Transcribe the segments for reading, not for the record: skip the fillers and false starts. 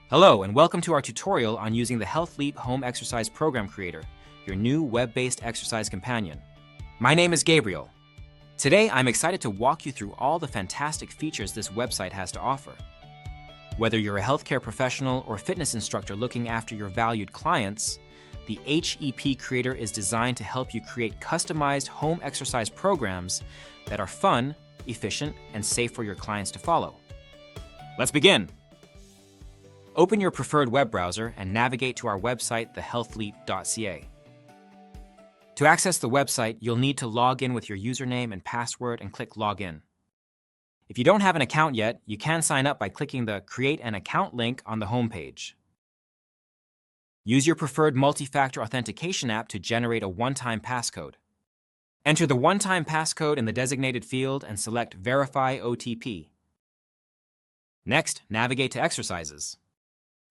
Hello and welcome to our tutorial on using the Health Leap Home Exercise Program Creator, your new web-based exercise companion. My name is Gabriel. Today I'm excited to walk you through all the fantastic features this website has to offer. Whether you're a healthcare professional or fitness instructor looking after your valued clients, the HEP Creator is designed to help you create customized home exercise programs that are fun, efficient, and safe for your clients to follow. Let's begin. Open your preferred web browser and navigate to our website, thehealthleap.ca. To access the website, you'll need to log in with your username and password and click Login. If you don't have an account yet, you can sign up by clicking the Create an Account link on the homepage. Use your preferred multi-factor authentication app to generate a one-time passcode. Enter the one-time passcode in the designated field and select Verify OTP. Next, navigate to Exercises.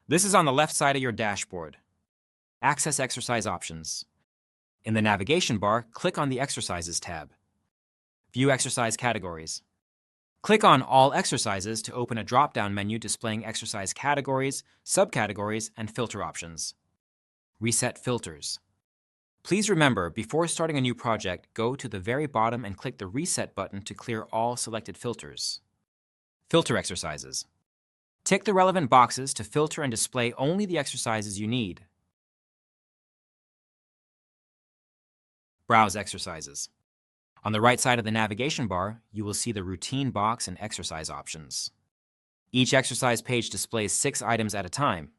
This is on the left side of your dashboard. Access exercise options. In the navigation bar, click on the Exercises tab. View exercise categories. Click on All Exercises to open a drop-down menu displaying exercise categories, subcategories, and filter options. Reset filters. Please remember, before starting a new project, go to the very bottom and click the Reset button to clear all selected filters. Filter exercises. Tick the relevant boxes to filter and display only the exercises you need. Browse exercises. On the right side of the navigation bar, you will see the routine box and exercise options. Each exercise page displays 6 items at a time.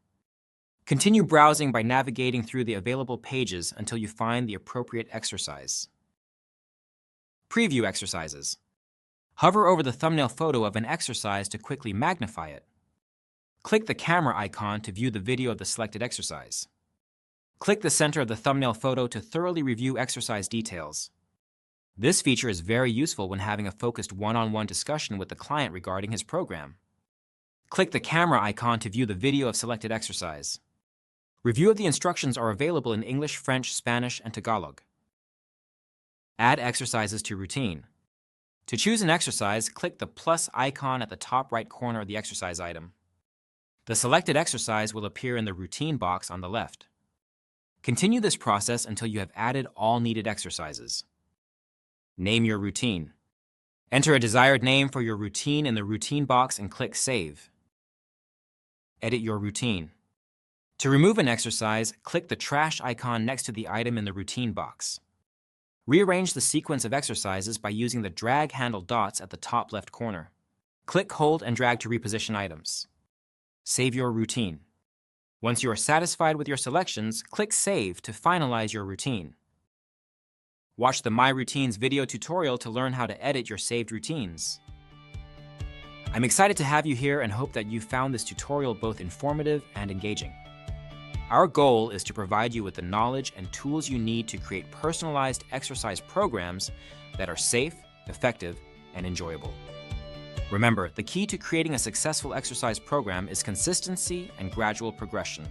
Continue browsing by navigating through the available pages until you find the appropriate exercise. Preview exercises. Hover over the thumbnail photo of an exercise to quickly magnify it. Click the camera icon to view the video of the selected exercise. Click the center of the thumbnail photo to thoroughly review exercise details. This feature is very useful when having a focused one-on-one discussion with the client regarding his program. Click the camera icon to view the video of selected exercise. Review of the instructions are available in English, French, Spanish, and Tagalog. Add exercises to routine. To choose an exercise, click the plus icon at the top right corner of the exercise item. The selected exercise will appear in the routine box on the left. Continue this process until you have added all needed exercises. Name your routine. Enter a desired name for your routine in the routine box and click Save. Edit your routine. To remove an exercise, click the trash icon next to the item in the routine box. Rearrange the sequence of exercises by using the drag handle dots at the top left corner. Click, hold, and drag to reposition items. Save your routine. Once you are satisfied with your selections, click Save to finalize your routine. Watch the My Routines video tutorial to learn how to edit your saved routines. I'm excited to have you here and hope that you found this tutorial both informative and engaging. Our goal is to provide you with the knowledge and tools you need to create personalized exercise programs that are safe, effective, and enjoyable. Remember, the key to creating a successful exercise program is consistency and gradual progression.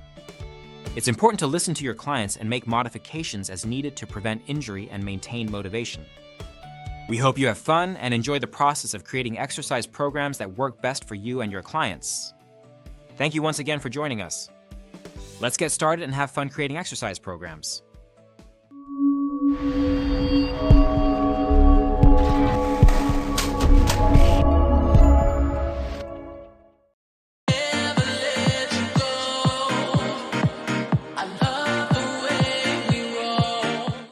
It's important to listen to your clients and make modifications as needed to prevent injury and maintain motivation. We hope you have fun and enjoy the process of creating exercise programs that work best for you and your clients. Thank you once again for joining us. Let's get started and have fun creating exercise programs.